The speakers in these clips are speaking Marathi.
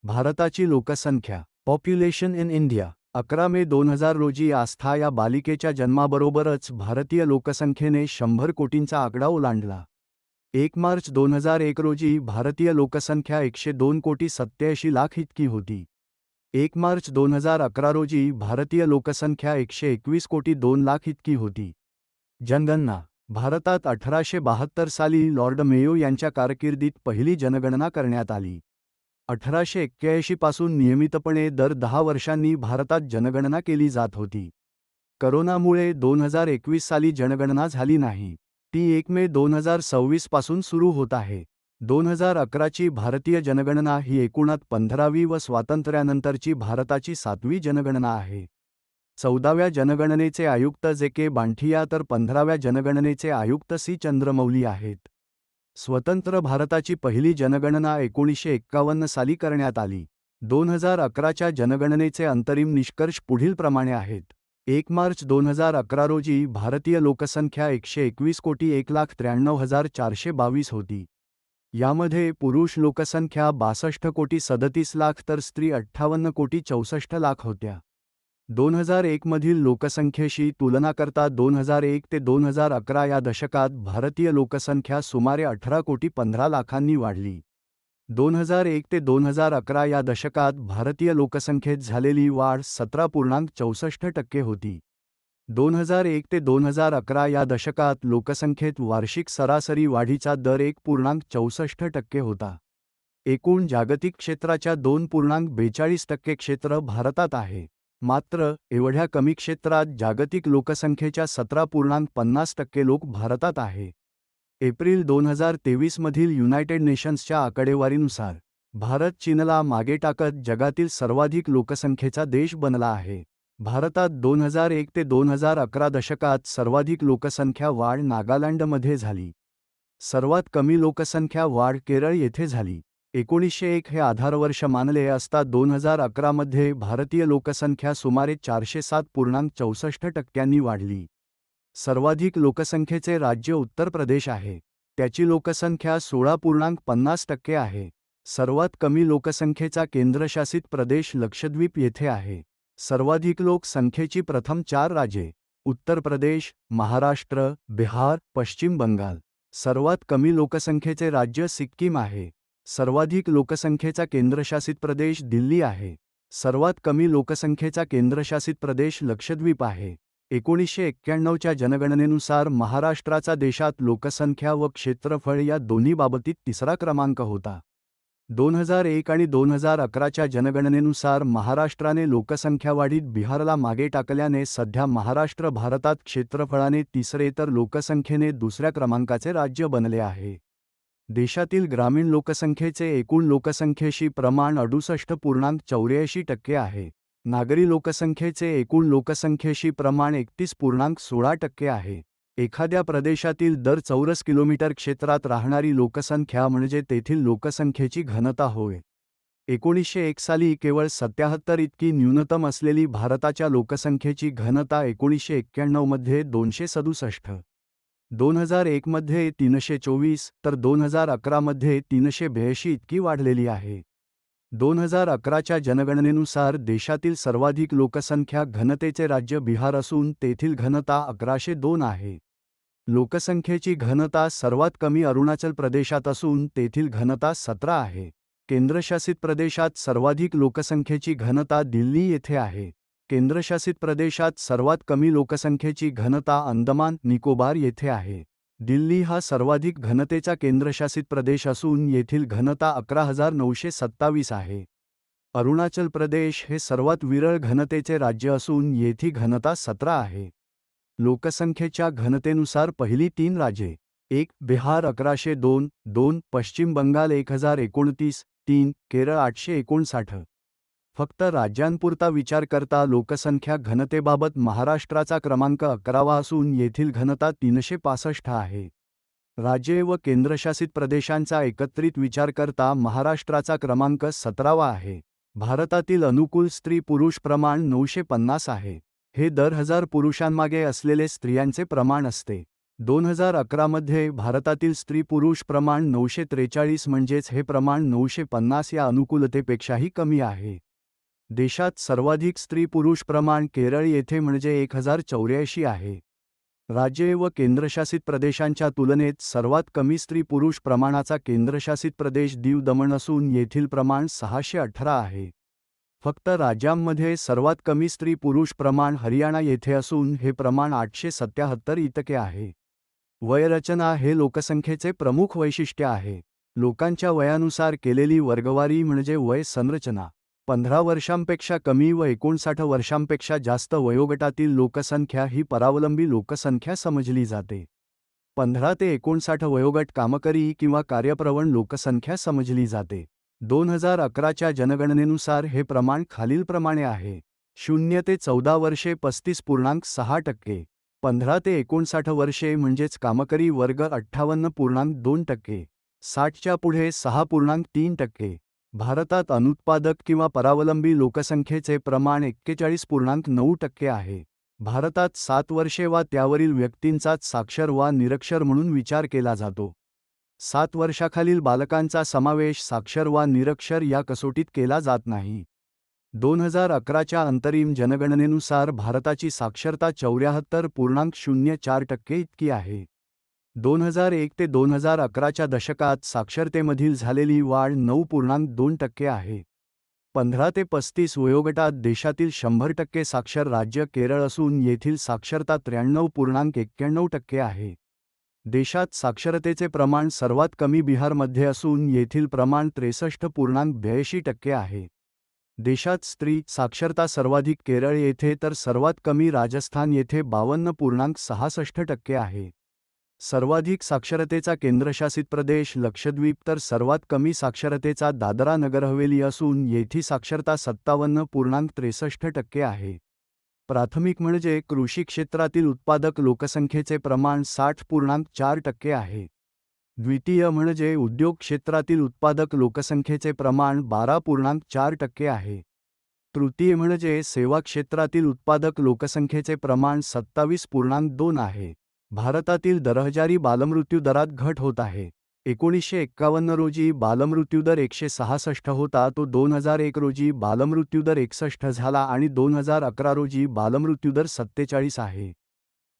भारताची लोकसंख्या पॉप्युलेशन इन इंडिया 11 मे 2000 रोजी आस्था या बालिकेच्या जन्माबरोबरच भारतीय लोकसंख्येने 100 कोटींचा आकडा ओलांडला. 1 मार्च 2001 रोजी भारतीय लोकसंख्या 102 कोटी 87 लाख इतकी होती. 1 मार्च 2011 रोजी भारतीय लोकसंख्या 121 कोटी 2 लाख इतकी होती. जनगणना भारतात 1872 साली लॉर्ड मेयो यांच्या कारकिर्दीत पहिली जनगणना करण्यात आली. 1881 पासून नियमितपणे दर 10 वर्षांनी भारतात जनगणना केली जात होती. करोनामुळे 2021 साली जनगणना झाली नाही. ती 1 मे 2026 पासून सुरू होत आहे. 2011ची भारतीय जनगणना ही एकूणात 15वी व स्वातंत्र्यानंतरची भारताची 7वी जनगणना आहे. 14व्या जनगणनेचे आयुक्त जे.के. बांठिया तर 15व्या जनगणनेचे आयुक्त सी. चंद्रमौली आहेत. स्वतंत्र भारताची पहिली जनगणना 1951 साली करण्यात आली. 2011च्या जनगणनेचे अंतरिम निष्कर्ष पुढीलप्रमाणे आहेत. 1 मार्च 2011 रोजी भारतीय लोकसंख्या 121 कोटी 1,93,422 होती. यामध्ये पुरुष लोकसंख्या 62 कोटी 37 लाख तर स्त्री 58 कोटी 64 लाख होत्या. 2001 मधील लोकसंख्येशी तुलना करता 2001 ते 2011 या दशकात भारतीय लोकसंख्या सुमारे 18 कोटी 15 लाखांनी वाढली. 2001 ते 2011 या दशकात भारतीय लोकसंख्येत झालेली वाढ 17.64% होती. 2001 ते 2011 या दशकात लोकसंख्येत वार्षिक सरासरी वाढीचा दर 1.64% होता. एकूण जागतिक क्षेत्राच्या 2.42% क्षेत्र भारतात आहे. मात्र एवढ्या कमी क्षेत्रात जागतिक लोकसंख्येच्या 17.50% लोक भारतात आहे. एप्रिल 2023 मधील युनायटेड नेशन्सच्या आकडेवारीनुसार भारत चीनला मागे टाकत जगातील सर्वाधिक लोकसंख्येचा देश बनला आहे. भारतात 2001 ते 2011 दशकात सर्वाधिक लोकसंख्या वाढ नागालँडमध्ये झाली. सर्वात कमी लोकसंख्या वाढ केरळ येथे झाली. 1901 हे आधारवर्ष मानले असता 2011 मध्ये भारतीय लोकसंख्या सुमारे 407.64% वाढली. सर्वाधिक लोकसंख्येचे राज्य उत्तर प्रदेश आहे. त्याची लोकसंख्या 16.50% आहे. सर्वात कमी लोकसंख्येचा केंद्रशासित प्रदेश लक्षद्वीप येथे आहे. सर्वाधिक लोकसंख्येची प्रथम 4 राज्ये उत्तर प्रदेश, महाराष्ट्र, बिहार, पश्चिम बंगाल. सर्वात कमी लोकसंख्येचे राज्य सिक्कीम आहे. सर्वाधिक लोकसंख्येचा केंद्रशासित प्रदेश दिल्ली आहे. सर्वात कमी लोकसंख्येचा केंद्रशासित प्रदेश लक्षद्वीप आहे. 1991च्या जनगणनेनुसार महाराष्ट्राचा देशात लोकसंख्या व क्षेत्रफळ या दोन्ही बाबतीत तिसरा क्रमांक होता. 2001 आणि 2011च्या जनगणनेनुसार महाराष्ट्राने लोकसंख्या वाढीत बिहारला मागे टाकल्याने सध्या महाराष्ट्र भारतात क्षेत्रफळाने तिसरे तर लोकसंख्येने दुसऱ्या क्रमांकाचे राज्य बनले आहे. देशातील ग्रामीण लोकसंख्येचे एकूण लोकसंख्येशी प्रमाण 68.84% आहे. नागरी लोकसंख्येचे एकूण लोकसंख्येशी प्रमाण 31.16% आहे. एखाद्या प्रदेशातील दर चौरस किलोमीटर क्षेत्रात राहणारी लोकसंख्या म्हणजे तेथील लोकसंख्येची घनता होय. 1901 साली केवळ 77 इतकी न्यूनतम असलेली भारताच्या लोकसंख्येची घनता 1991 मध्ये 267, 2001 मध्ये 324 तर 2011 मध्ये 382 इतकी वाढलेली आहे. 2011च्या जनगणनेनुसार देशातील सर्वाधिक लोकसंख्या घनतेचे राज्य बिहार असून तेथील घनता 1102 आहे. लोकसंख्येची घनता सर्वात कमी अरुणाचल प्रदेशात असून तेथील घनता 17 आहे. केंद्रशासित प्रदेशात सर्वाधिक लोकसंख्येची घनता दिल्ली येथे आहे. केंद्रशासित प्रदेशात सर्वात कमी लोकसंख्येची घनता अंदमान निकोबार येथे आहे. दिल्ली हा सर्वाधिक घनतेचा केंद्रशासित प्रदेश असून येथील घनता 11,927 आहे. अरुणाचल प्रदेश हे सर्वात विरळ घनतेचे राज्य असून येथे घनता 17 आहे. लोकसंख्येच्या घनतेनुसार पहिली 3 राज्ये 1. बिहार 1102, 2. पश्चिम बंगाल 1029, 3. केरळ 859. फक्त राज्यांपुरता विचार करता लोकसंख्या घनतेबाबत महाराष्ट्राचा क्रमांक 11वा असून येथील घनता 365 आहे. राज्ये व केंद्रशासित प्रदेशांचा एकत्रित विचार करता महाराष्ट्राचा क्रमांक 17वा आहे. भारतातील अनुकूल स्त्री-पुरुष प्रमाण 950 आहे. हे दर 1000 पुरुषांमागे असलेले स्त्रियांचे प्रमाण असते. 2011 मध्ये भारतातील स्त्री-पुरुष प्रमाण 943 म्हणजेच हे प्रमाण 950 या अनुकूलतेपेक्षाही कमी आहे. देशात सर्वाधिक स्त्री-पुरुष प्रमाण केरळ येथे म्हणजे 1084 आहे. राज्ये व केंद्रशासित प्रदेशांच्या तुलनेत सर्वात कमी स्त्री-पुरुष प्रमाणाचा केंद्रशासित प्रदेश दीव दमण असून येथील प्रमाण 618 आहे. फक्त राज्यांमध्ये सर्वात कमी स्त्री-पुरुष प्रमाण हरियाणा येथे असून हे प्रमाण 877 इतके आहे. वयरचना हे लोकसंख्येचे प्रमुख वैशिष्ट्य आहे. लोकांच्या वयानुसार केलेली वर्गवारी म्हणजे वय संरचना. 15 वर्षांपेक्षा कमी व 59 वर्षांपेक्षा जास्त वयोगटातील लोकसंख्या ही परावलंबी लोकसंख्या समजली जाते. 15 ते 59 वयोगट कामकरी किंवा कार्यप्रवण लोकसंख्या समजली जाते. 2011च्या जनगणनेनुसार हे प्रमाण खालीलप्रमाणे आहे. 0 ते 14 वर्षे 35.6%, 15 ते 59 वर्षे म्हणजेच कामकरी वर्ग 58.2%, 60च्या पुढे 6.3%. भारतात अनुत्पादक किंवा परावलंबी लोकसंख्येचे प्रमाण 41.9% आहे. भारतात 7 वर्षे वा त्यावरील व्यक्तींचाच साक्षर वा निरक्षर म्हणून विचार केला जातो. 7 वर्षाखालील बालकांचा समावेश साक्षर वा निरक्षर या कसोटीत केला जात नाही. 2011च्या अंतरिम जनगणनेनुसार भारताची साक्षरता 74.04% इतकी आहे. 2001 ते 2011च्या दशकात साक्षरतेमधील झालेली वाढ 9.2% आहे. 15 ते 35 वयोगटात देशातील 100% साक्षर राज्य केरळ असून येथील साक्षरता 93.91% आहे. देशात साक्षरतेचे प्रमाण सर्वात कमी बिहारमध्ये असून येथील प्रमाण 63.82% आहे. देशात स्त्री साक्षरता सर्वाधिक केरळ येथे तर सर्वात कमी राजस्थान येथे 52.66% आहे. सर्वाधिक साक्षरतेचा केंद्रशासित प्रदेश लक्षद्वीप तर सर्वात कमी साक्षरतेचा दादरा नगर हवेली असून येथील साक्षरता 57.63% आहे. प्राथमिक म्हणजे कृषी क्षेत्रातील उत्पादक लोकसंख्येचे प्रमाण 60.4% आहे. द्वितीय म्हणजे उद्योग क्षेत्रातील उत्पादक लोकसंख्येचे प्रमाण 12.4% आहे. तृतीय म्हणजे सेवा क्षेत्रातील उत्पादक लोकसंख्येचे प्रमाण 27.2 आहे. भारतातील दरहजारी बालमृत्यू दरात घट होत आहे. 1951 रोजी बालमृत्यूदर 166 होता तो 2001 रोजी बालमृत्यूदर 61 झाला आणि 2011 रोजी बालमृत्यूदर 47 आहे.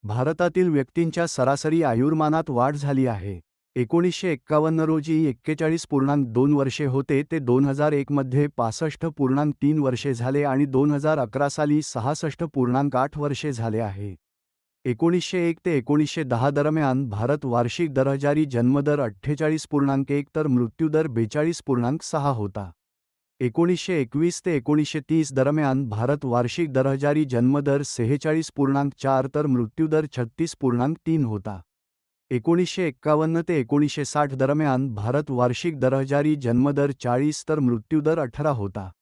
भारतातील व्यक्तींच्या सरासरी आयुर्मानात वाढ झाली आहे. 1951 रोजी 41.2 वर्षे होते ते 2001 मध्ये 65.3 वर्षे झाले आणि 2011 साली 66.8 वर्षे झाले आहे. 1901 ते 1910 दरम्यान भारत वार्षिक दरहजारी जन्मदर 48.1 तर मृत्यूदर 42.6 होता. 1921 ते 1930 दरम्यान भारत वार्षिक दरहजारी जन्मदर 46.4 तर मृत्यूदर 36.3 होता. 1951 ते 1960 दरम्यान भारत वार्षिक दरहजारी जन्मदर 40 तर मृत्यूदर 18 होता.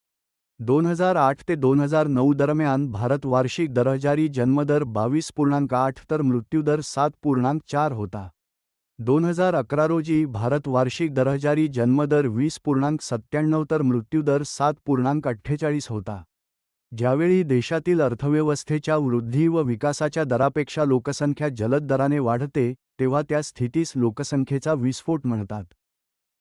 2008 ते 2009 दरम्यान भारत वार्षिक दरहजारी जन्मदर 22.8 तर मृत्यूदर 7.4 होता. 2011 रोजी भारत वार्षिक दरहजारी जन्मदर 20.97 तर मृत्यूदर 7.48 होता. ज्यावेळी देशातील अर्थव्यवस्थेच्या वृद्धी व विकासाच्या दरापेक्षा लोकसंख्या जलद दराने वाढते, तेव्हा त्या स्थितीस लोकसंख्येचा विस्फोट म्हणतात.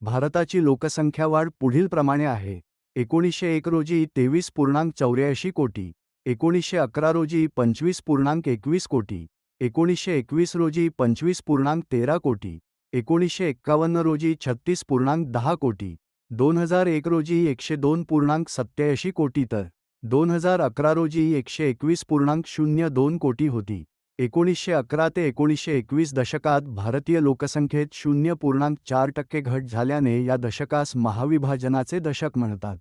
भारताची लोकसंख्या वाढ पुढीलप्रमाणे आहे. 1901 रोजी 23.84 कोटी, 1911 रोजी 25.21 कोटी, 1921 रोजी 25.13 कोटी, 1951 रोजी 36.10 कोटी, 2001 रोजी 102.87 कोटी तर 2011 रोजी 121.02 कोटी होती. 1911 ते 1921 दशकात भारतीय लोकसंख्येत 0.4% घट झाल्याने या दशकास महाविभाजनाचे दशक म्हणतात.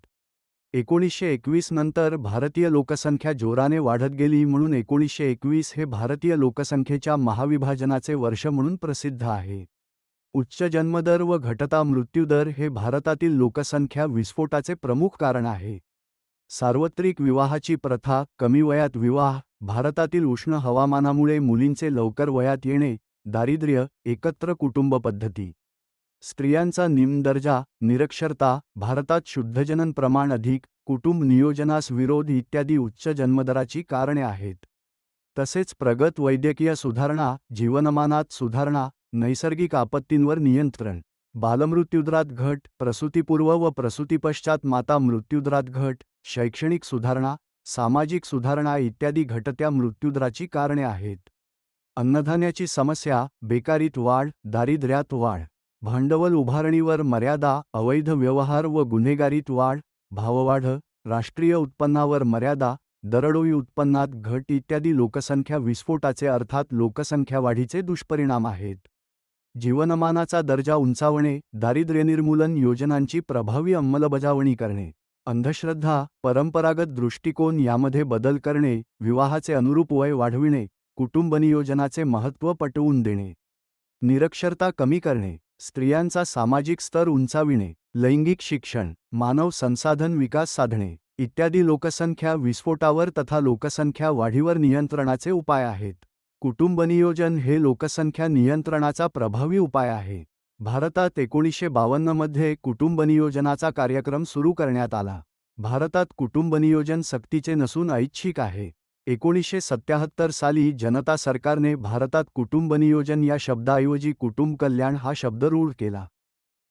1921 नंतर भारतीय लोकसंख्या जोराने वाढत गेली म्हणून 1921 हे भारतीय लोकसंख्येच्या महाविभाजनाचे वर्ष म्हणून प्रसिद्ध आहे. उच्च जन्मदर व घटता मृत्यूदर हे भारतातील लोकसंख्या विस्फोटाचे प्रमुख कारण आहे. सार्वत्रिक विवाहाची प्रथा, कमी वयात विवाह, भारतातील उष्ण हवामानामुळे मुलींचे लवकर वयात येणे, दारिद्र्य, एकत्र कुटुंब पद्धती, स्त्रियांचा निम्न दर्जा, निरक्षरता, भारतात शुद्धजनन प्रमाण अधिक, कुटुंब नियोजनास विरोध इत्यादी उच्च जन्मदराची कारणे आहेत. तसेच प्रगत वैद्यकीय सुधारणा, जीवनमानात सुधारणा, नैसर्गिक आपत्तींवर नियंत्रण, बालमृत्यूदरात घट, प्रसूतीपूर्व व प्रसूतीपश्चात माता मृत्यूदरात घट, शैक्षणिक सुधारणा, सामाजिक सुधारणा इत्यादी घटत्या मृत्यूदराची कारणे आहेत. अन्नधान्याची समस्या, बेकारीत वाढ, दारिद्र्यात वाढ, भांडवल उभारणीवर मर्यादा, अवैध व्यवहार व गुन्हेगारीत वाढ, भाववाढ, राष्ट्रीय उत्पन्नावर मर्यादा, दरडोई उत्पन्नात घट इत्यादी लोकसंख्या विस्फोटाचे अर्थात लोकसंख्या वाढीचे दुष्परिणाम आहेत. जीवनमानाचा दर्जा उंचावणे, दारिद्र्य निर्मूलन योजनांची प्रभावी अंमलबजावणी करणे, अंधश्रद्धा, परंपरागत दृष्टिकोन यामध्ये बदल करणे, विवाहाचे अनुरूप वय वाढविणे, कुटुंबनियोजनाचे महत्त्व पटवून देणे, निरक्षरता कमी करणे, स्त्रियांचा सामाजिक स्तर उंचाविणे, लैंगिक शिक्षण, मानव संसाधन विकास साधणे इत्यादी लोकसंख्या विस्फोटावर तथा लोकसंख्या वाढीवर नियंत्रणाचे उपाय आहेत. कुटुंबनियोजन हे लोकसंख्या नियंत्रणाचा प्रभावी उपाय आहे. भारतात 1952 मध्ये कुटुंबनियोजनाचा कार्यक्रम सुरू करण्यात आला. भारतात कुटुंबनियोजन सक्तीचे नसून ऐच्छिक आहे. 1977 साली जनता सरकारने भारतात कुटुंबनियोजन या शब्दाऐवजी कुटुंब कल्याण हा शब्द रूढ केला.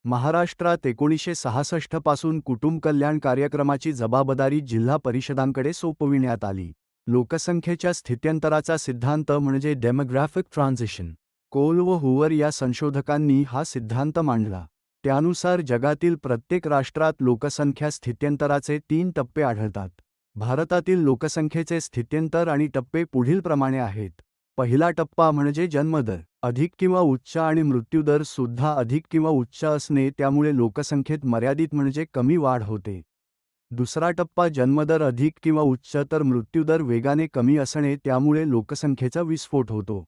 महाराष्ट्रात 1966 पासून कुटुंब कल्याण कार्यक्रमाची जबाबदारी जिल्हा परिषदांकडे सोपविण्यात आली. लोकसंख्येच्या स्थित्यंतराचा सिद्धांत म्हणजे डेमोग्राफिक ट्रान्झिशन. कोल व हुवर या संशोधकांनी हा सिद्धांत मांडला. त्यानुसार जगातील प्रत्येक राष्ट्रात लोकसंख्या स्थित्यंतराचे 3 टप्पे आढळतात. भारतातील लोकसंख्येचे स्थित्यंतर आणि टप्पे पुढीलप्रमाणे आहेत. पहिला टप्पा म्हणजे जन्मदर अधिक किंवा उच्च आणि मृत्यूदर सुद्धा अधिक किंवा उच्च असणे, त्यामुळे लोकसंख्येत मर्यादित म्हणजे कमी वाढ होते. दुसरा टप्पा जन्मदर अधिक किंवा उच्च तर मृत्यूदर वेगाने कमी असणे, त्यामुळे लोकसंख्येचा विस्फोट होतो.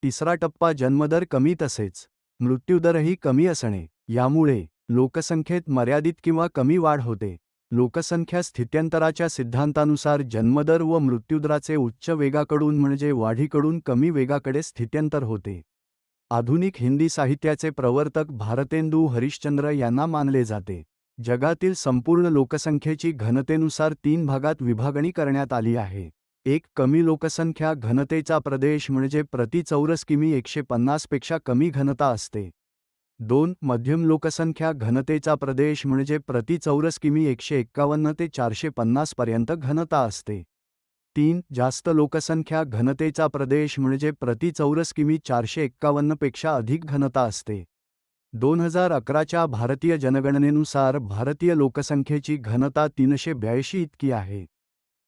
तिसरा टप्पा जन्मदर कमी तसेच मृत्यूदरही कमी असणे, यामुळे लोकसंख्येत मर्यादित किंवा कमी वाढ होते. लोकसंख्या स्थित्यंतराच्या सिद्धांतानुसार जन्मदर व मृत्यूदराचे उच्च वेगाकडून म्हणजे वाढीकडून कमी वेगाकडे स्थित्यंतर होते. आधुनिक हिंदी साहित्याचे प्रवर्तक भारतेंदू हरिश्चंद्र यांना मानले जाते. जगातील संपूर्ण लोकसंख्येची घनतेनुसार 3 भागात विभागणी करण्यात आली आहे. 1. कमी लोकसंख्या घनतेचा प्रदेश म्हणजे प्रति चौरस किमी 150 पेक्षा कमी घनता असते. 2. मध्यम लोकसंख्या घनतेचा प्रदेश म्हणजे प्रति चौरस किमी 151 ते 450 पर्यंत घनता असते. 3. जास्त लोकसंख्या घनतेचा प्रदेश म्हणजे प्रति चौरस किमी 451 पेक्षा अधिक घनता असते. 2011च्या भारतीय जनगणनेनुसार भारतीय लोकसंख्येची घनता 382 इतकी आहे.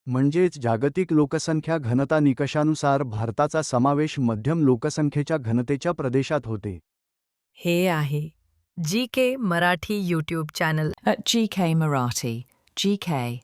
म्हणजेच जागतिक लोकसंख्या घनता निकषानुसार भारताचा समावेश मध्यम लोकसंख्येच्या घनतेच्या प्रदेशात होते. हे आहे GK Marathi YouTube channel at GK Marathi, GK